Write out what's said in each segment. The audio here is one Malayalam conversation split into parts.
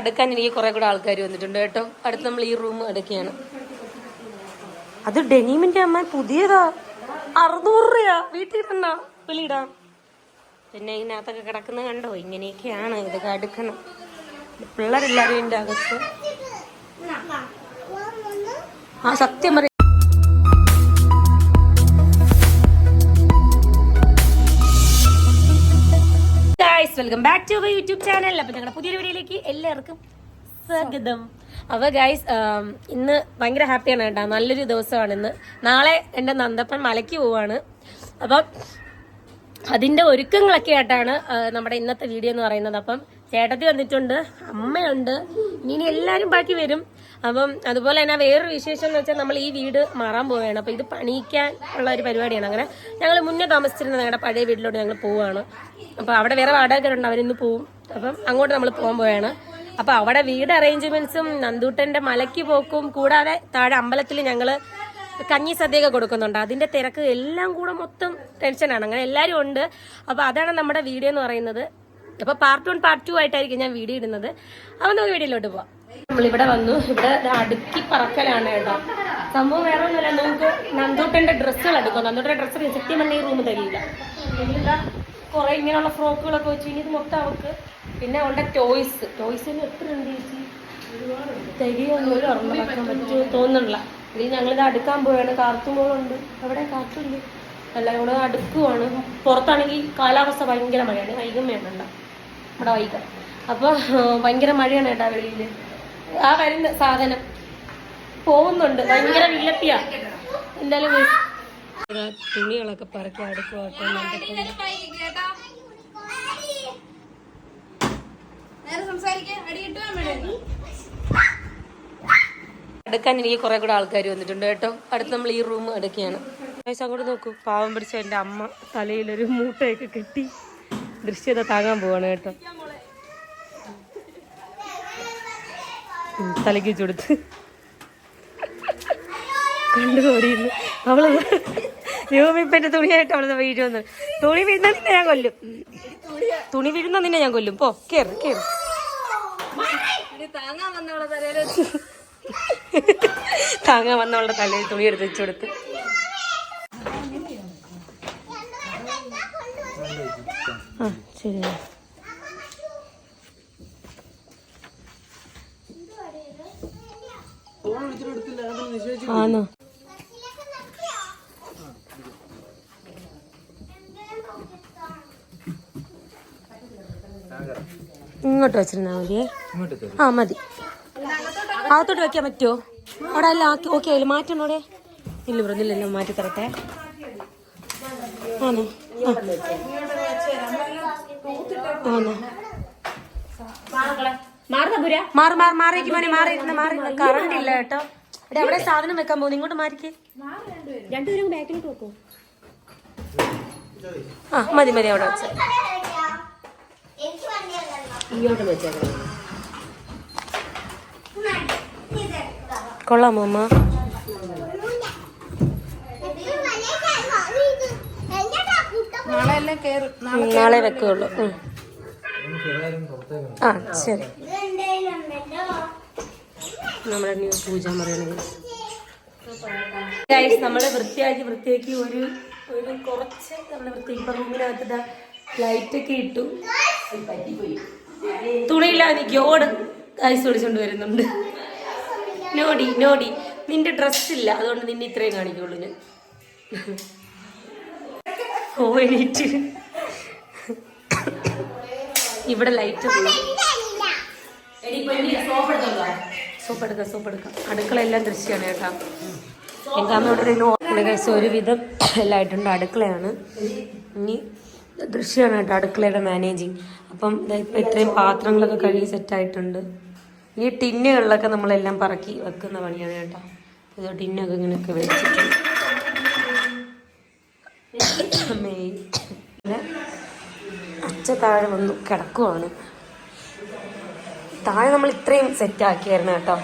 അടുക്കാൻ എനിക്ക് കുറെ കൂടെ ആൾക്കാർ വന്നിട്ടുണ്ട് കേട്ടോ. അടുത്ത് നമ്മൾ ഈ റൂം അടുക്കുകയാണ്. അത് ഡെനീമിന്റെ അമ്മ പുതിയതാ, 600 രൂപ. വീട്ടിൽ തന്നാ വിളിയിടാം. പിന്നെ ഇതിനകത്തൊക്കെ കിടക്കുന്നത് കണ്ടോ, ഇങ്ങനെയൊക്കെയാണ് ഇതൊക്കെ അടുക്കണം. പിള്ളേരെല്ലാരും ഇതിന്റെ അകത്ത്. ആ സത്യം പറ welcome back to our YouTube channel. അപ്പൊ ഞങ്ങളുടെ പുതിയൊരു വീഡിയോയിലേക്ക് എല്ലാവർക്കും സ്വാഗതം. അപ്പൊ ഗൈസ്, ഇന്ന് ഭയങ്കര ഹാപ്പിയാണ് കേട്ടോ. നല്ലൊരു ദിവസമാണ് ഇന്ന്. നാളെ എൻ്റെ നന്ദപ്പൻ മലയ്ക്ക് പോവാണ്. അപ്പം അതിന്റെ ഒരുക്കങ്ങളൊക്കെ ആയിട്ടാണ് നമ്മുടെ ഇന്നത്തെ വീഡിയോ എന്ന് പറയുന്നത്. അപ്പം ചേട്ടത്തി വന്നിട്ടുണ്ട്, അമ്മയുണ്ട്, ഇനി എല്ലാവരും ബാക്കി വരും. അപ്പം അതുപോലെ തന്നെ വേറൊരു വിശേഷം എന്ന് വെച്ചാൽ നമ്മൾ ഈ വീട് മാറാൻ പോവുകയാണ്. അപ്പം ഇത് പണിയിക്കാൻ ഉള്ള ഒരു പരിപാടിയാണ്. അങ്ങനെ ഞങ്ങൾ മുന്നേ താമസിച്ചിരുന്ന ഞങ്ങളുടെ പഴയ വീട്ടിലോട്ട് ഞങ്ങൾ പോവുകയാണ്. അപ്പോൾ അവിടെ വേറെ വാടകരുണ്ട്, അവരിന്ന് പോവും. അപ്പം അങ്ങോട്ട് നമ്മൾ പോകാൻ പോവുകയാണ്. അപ്പോൾ അവിടെ വീട് അറേഞ്ച്മെന്റ്സും നന്ദൂട്ടൻ്റെ മലയ്ക്ക് പോക്കും കൂടാതെ താഴെ അമ്പലത്തിൽ ഞങ്ങൾ കഞ്ഞി സദ്യയൊക്കെ കൊടുക്കുന്നുണ്ട്. അതിന്റെ തിരക്ക് എല്ലാം കൂടെ മൊത്തം ടെൻഷനാണ്. അങ്ങനെ എല്ലാവരും ഉണ്ട്. അപ്പോൾ അതാണ് നമ്മുടെ വീഡിയോ എന്ന് പറയുന്നത്. അപ്പോൾ പാർട്ട് 1 പാർട്ട് 2 ആയിട്ടായിരിക്കും ഞാൻ വീഡിയോ ഇടുന്നത്. അപ്പോൾ നമുക്ക് വീഡിയോയിലോട്ട് പോവാം. നമ്മളിവിടെ വന്നു. ഇവിടെ അടുക്കി പറക്കലാണ് കേട്ടോ. സംഭവം വേറെ ഒന്നുമില്ല, നമുക്ക് നന്ദൂട്ടൻ്റെ ഡ്രസ്സുകൾ എടുക്കും. നന്ദൂട്ടൻ്റെ ഡ്രസ്സ് സത്യം പറഞ്ഞാൽ ഈ റൂം തരില്ല. എന്താ കുറെ ഇങ്ങനെയുള്ള ഫ്രോക്കുകളൊക്കെ വെച്ച് ഇനി ഇത് മൊത്തം അവൾക്ക്. പിന്നെ അവളുടെ ടോയ്സിന് എത്ര ഉണ്ട് ചേച്ചി? തരിയൊന്നും ഒരു ഓർമ്മ വെക്കാൻ പറ്റുമോ തോന്നുന്നില്ല. ഇത് ഞങ്ങളിത് അടുക്കാൻ പോവുകയാണ്. കാർത്തുമ്പോഴുണ്ട്, അവിടെ കാറ്റുണ്ട്, എല്ലാം കൂടെ അടുക്കുവാണ്. പുറത്താണെങ്കിൽ കാലാവസ്ഥ ഭയങ്കര മഴയാണ്. വൈകും വേണ്ട ഇവിടെ വൈകാം. അപ്പോൾ ഭയങ്കര മഴയാണ് കേട്ടോ വെളിയിൽ. ആ വരുന്ന സാധനം പോകുന്നുണ്ട്, ഭയങ്കര വില്ലത്തിയാ. എന്തായാലും തുണികളൊക്കെ പറക്കി അടുക്കുവാട്ടോ. അടുക്കാൻ എനിക്ക് കുറെ കൂടെ ആൾക്കാർ വന്നിട്ടുണ്ട് കേട്ടോ. അടുത്ത് നമ്മൾ ഈ റൂം അടുക്കുകയാണ്. അങ്ങോട്ട് നോക്കൂ, പാവം പിടിച്ച എൻ്റെ അമ്മ തലയിലൊരു മൂട്ടയൊക്കെ കെട്ടി ദൃശ്യത താങ്ങാൻ പോവാണ് കേട്ടോ. തലയ്ക്ക് ചുടുത്ത് കണ്ടുപോടിയിരുന്നു അവള്. രൂമിപ്പൻ്റെ തുണിയായിട്ട് അവള് വീഡിയോ വന്നു. തുണി വീഴുന്ന നിന്നെ ഞാൻ കൊല്ലും, തുണി വീഴുന്ന നിന്നെ ഞാൻ കൊല്ലും. പോ കേറ് കേറ്. താങ്ങാൻ വന്നവളുടെ തലയിൽ തുണി എടുത്ത് വെച്ചു കൊടുത്ത്. ആ ശരി. ആണോ? ഇങ്ങോട്ട് വെച്ചിരുന്നാ മതിയേ. ആ മതി. അകത്തോട്ട് വെക്കാൻ പറ്റുമോ? അവിടെ അല്ല ഓക്കെ ആയില്ല. മാറ്റണോടെ? ഇല്ല പറഞ്ഞില്ലല്ലോ, മാറ്റി തരട്ടെ. ആണോ? ആണോ? മാറിക്ക് മോനെ, മാറി. കറണ്ട് ഇല്ല കേട്ടോ. ഇവിടെ അവിടെ സാധനം വെക്കാൻ പോകുന്നു. ഇങ്ങോട്ട് മാറിക്ക്. രണ്ടുപേരും ബാക്കിലോട്ട് വെക്കോ? ആ മതി അവിടെ വെച്ച. ഇങ്ങോട്ട് വെച്ചേക്കണം. കൊള്ളാമോ അമ്മ? നാളെ വെക്കുള്ളൂ. ആ ശരി. നമ്മുടെ ന്യൂ പൂജാമുറിയാണ് ഗൈസ്. നമ്മള് വൃത്തിയാക്കി ഒരു കുറച്ച് നമ്മള് വൃത്തിയാക്കി. ഇപ്പൊ റൂമിനകത്ത് ലൈറ്റൊക്കെ ഇട്ടു. തുണിയില്ലാതെ എനിക്ക് ഓട് ഗൈസ് വിളിച്ചോണ്ട് വരുന്നുണ്ട്. നോടി നിന്റെ ഡ്രസ്സില്ല, അതുകൊണ്ട് നിന്നെ ഇത്രയും കാണിക്കുള്ളൂ ഞാൻ. എണീറ്റ് ഇവിടെ ലൈറ്റ് സോപ്പ് എടുക്കാം. അടുക്കള എല്ലാം ദൃശ്യമാണ് കേട്ടോ. എൻ്റെ അമ്മയോട് കഴിച്ച ഒരുവിധം എല്ലാം ആയിട്ടുണ്ട്. അടുക്കളയാണ് ഇനി ദൃശ്യമാണ് കേട്ടോ, അടുക്കളയുടെ മാനേജിങ്. അപ്പം ഇപ്പം ഇത്രയും പാത്രങ്ങളൊക്കെ കഴുകി സെറ്റായിട്ടുണ്ട്. ഈ ടിന്നുകളിലൊക്കെ നമ്മളെല്ലാം പറക്കി വെക്കുന്ന പണിയാണ് കേട്ടോ. ഇത് ടിന്നൊക്കെ ഇങ്ങനെയൊക്കെ വെച്ചിട്ടുണ്ട്. അച്ഛ താഴെ വന്ന് കിടക്കുവാണ്. താഴെ നമ്മൾ ഇത്രയും സെറ്റാക്കിയായിരുന്നു കേട്ടോ.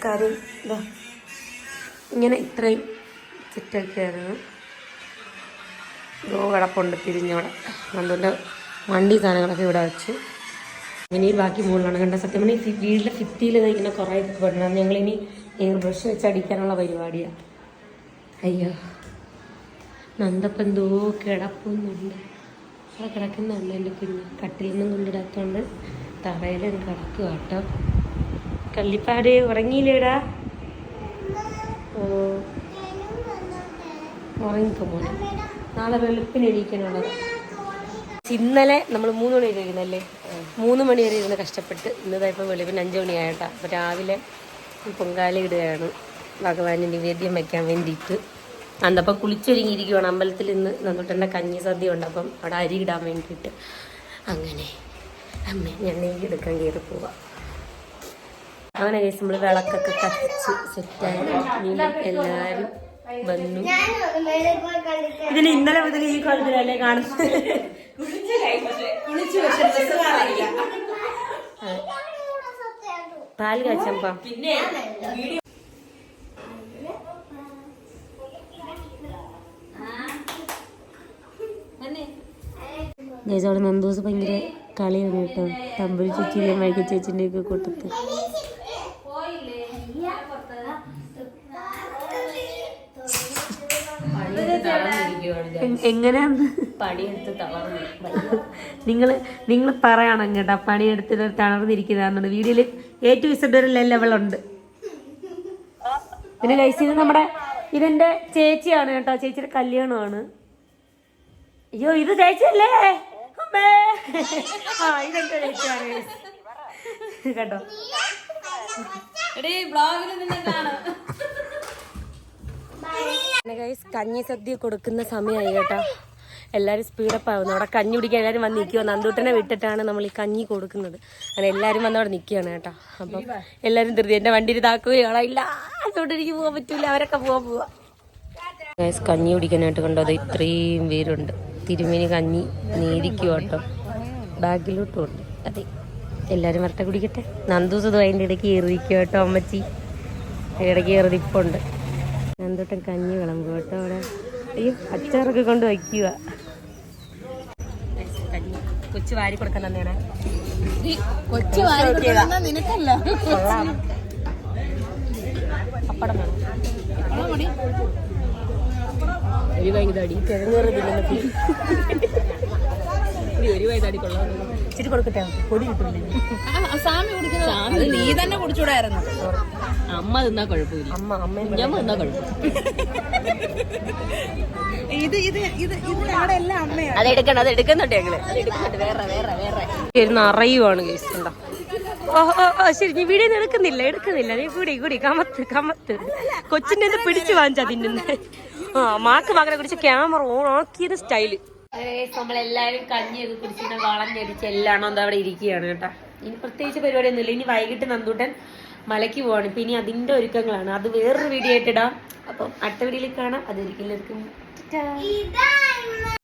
കാര്യം ഇതാ ഇങ്ങനെ ഇത്രയും സെറ്റാക്കിയായിരുന്നു. കിടപ്പുണ്ട് പിരിഞ്ഞവിടെ. അതുകൊണ്ട് വണ്ടി സാധനങ്ങളൊക്കെ ഇവിടെ വെച്ചു. ഇനി ബാക്കി മുകളിലാണ് കണ്ട. സത്യം പറഞ്ഞാൽ വീട്ടിലെ ഭിത്തിയിൽ ഇങ്ങനെ കുറേ പെടണം. ഞങ്ങളിനി എയർ ബ്രഷ് വെച്ച് അടിക്കാനുള്ള പരിപാടിയാണ്. അയ്യോ നന്ദപ്പം എന്തോ കിടപ്പൊന്നുണ്ട്. അവിടെ കിടക്കുന്നുണ്ട് എൻ്റെ കുഞ്ഞ്. കട്ടിലൊന്നും കൊണ്ടിടാത്തോണ്ട് തറയിലും കിടക്കുക കേട്ടോ. കള്ളിപ്പാട് ഉറങ്ങിയില്ലേടാ? ഓ ഉറങ്ങിക്കോ മോനെ, നാളെ വെളുപ്പിന് എണീക്കാനുള്ളത്. ഇന്നലെ നമ്മൾ 3 മണി വരെ ഇരുന്നല്ലേ, 3 മണി വരെ ഇരുന്ന് കഷ്ടപ്പെട്ട്. ഇന്നതായപ്പോൾ വെളുപ്പിന് 5 മണിയായിട്ടാ. അപ്പോൾ രാവിലെ പൊങ്കാല ഇടുകയാണ് ഭഗവാന് നിവേദ്യം വയ്ക്കാൻ വേണ്ടിയിട്ട്. അന്നപ്പം കുളിച്ചൊരുങ്ങിയിരിക്കുവാണ്. അമ്പലത്തിൽ ഇന്ന് നന്ദുട്ടൻ്റെ കഞ്ഞി സദ്യ ഉണ്ട്. അപ്പം അവിടെ അരി ഇടാൻ വേണ്ടിയിട്ട്. അങ്ങനെ അമ്മ ഞാൻ നെയ്യ് എടുക്കാൻ കയറി പോവാം. അങ്ങനെ കേസ് നമ്മൾ വിളക്കൊക്കെ കത്തിച്ച് സെറ്റായി. എല്ലാവരും വന്നു. ഇതിന് ഇന്നലെ മുതൽ ഈ കുളത്തിലല്ലേ കാണുന്നത്. പാല് കാച്ചമ്പ അവിടെ നന്ദൂസ് ഭയങ്കര കളിയാണ് കേട്ടോ. തമ്പുരി ചേച്ചിയുടെയും വൈകി ചേച്ചിൻ്റെ ഒക്കെ കൂട്ടത്ത്. എങ്ങനെയാന്ന് പണിയെടുത്ത് തളർന്നു. നിങ്ങൾ പറയണം കേട്ടോ, പണിയെടുത്തിട്ട് തളർന്നിരിക്കുന്നതാണ്. വീഡിയോയിൽ A to Z ഒരു ലെവലുണ്ട്. പിന്നെ ഗൈസ് ഇത് നമ്മുടെ ഇതെന്റെ ചേച്ചിയാണ് കേട്ടോ. ചേച്ചിയുടെ കല്യാണമാണ്. അയ്യോ ഇത് ചേച്ചിയല്ലേ അമ്മേ. ആ ഇതെന്റെ ചേച്ചിയാണ് കേട്ടോ. ഗൈസ് കഞ്ഞി സദ്യ കൊടുക്കുന്ന സമയമായി കേട്ടോ. എല്ലാവരും സ്പീഡപ്പ് ആവുന്നു. അവിടെ കഞ്ഞി കുടിക്കാൻ എല്ലാവരും വന്ന് നിൽക്കുക. നന്ദൂട്ടനെ വിട്ടിട്ടാണ് നമ്മൾ ഈ കഞ്ഞി കൊടുക്കുന്നത്. അങ്ങനെ എല്ലാവരും വന്ന് അവിടെ നിൽക്കുകയാണ് കേട്ടോ. അപ്പം എല്ലാവരും ധൃതി. എൻ്റെ വണ്ടി ഇതാക്കുകയോ ഇല്ല, അതുകൊണ്ട് എനിക്ക് പോകാൻ പറ്റൂല. അവരൊക്കെ പോവാ. ഗൈസ് കഞ്ഞി കുടിക്കാനായിട്ട് കണ്ടോ, അത് ഇത്രയും പേരുണ്ട്. തിരുമേനി കഞ്ഞി നീരിക്കും കേട്ടോ. ബാഗിലോട്ടും ഉണ്ട്. അതെ എല്ലാവരും വരട്ടെ കുടിക്കട്ടെ. നന്ദൂസ് അതിൻ്റെ ഇടയ്ക്ക് ഏറിയിരിക്കും കേട്ടോ. അമ്മച്ചി ഇടയ്ക്ക് ഏറിപ്പുണ്ട്. നന്ദൂട്ടൻ കഞ്ഞി വിളമ്പും കേട്ടോ അവിടെ. അയ്യോ അച്ചാറൊക്കെ കൊണ്ട് വയ്ക്കുക. കഞ്ഞി കൊച്ചു വാരി കൊടുക്കാൻ തന്നെയാണ്. പപ്പടം വേണം. ഇച്ചിരി കൊടുക്കട്ടെ, പൊടി കിട്ടില്ല. നീ തന്നെ കുടിച്ചൂടായിരുന്നു. അമ്മ തിന്നാ കുഴപ്പമില്ല. അമ്മ തിന്നാ കുഴപ്പം. അത് എടുക്കുന്നുണ്ട് ഞങ്ങള്. അറിയുവാണ് കേസ്. ഉണ്ടോ? ഓ ശരി, നീ വീഡിയോ എടുക്കുന്നില്ല. നീ കൂടി കമത്ത് കൊച്ചിന്റെ പിടിച്ചു വാങ്ങിച്ചാ തിന്നുന്നേ. മാക്ക് മകനെ കുറിച്ച് ക്യാമറ ഓൺ ആക്കിയത് സ്റ്റൈല്. നമ്മളെല്ലാരും കഞ്ഞിയൊക്കെ കുടിച്ചിട്ട് വളഞ്ഞടിച്ച് എല്ലാം അവിടെ ഇരിക്കുകയാണ് കേട്ടോ. ഇനി പ്രത്യേകിച്ച് പരിപാടിയൊന്നുമില്ല. ഇനി വൈകിട്ട് നന്ദൂട്ടൻ മലയ്ക്ക് പോവാണ്. ഇപ്പൊ ഇനി അതിന്റെ ഒരുക്കങ്ങളാണ്. അത് വേറൊരു വീഡിയോ ആയിട്ടിടാം. അപ്പം അടുത്ത വീഡിയോയിൽ കാണാം. അതൊരിക്കലും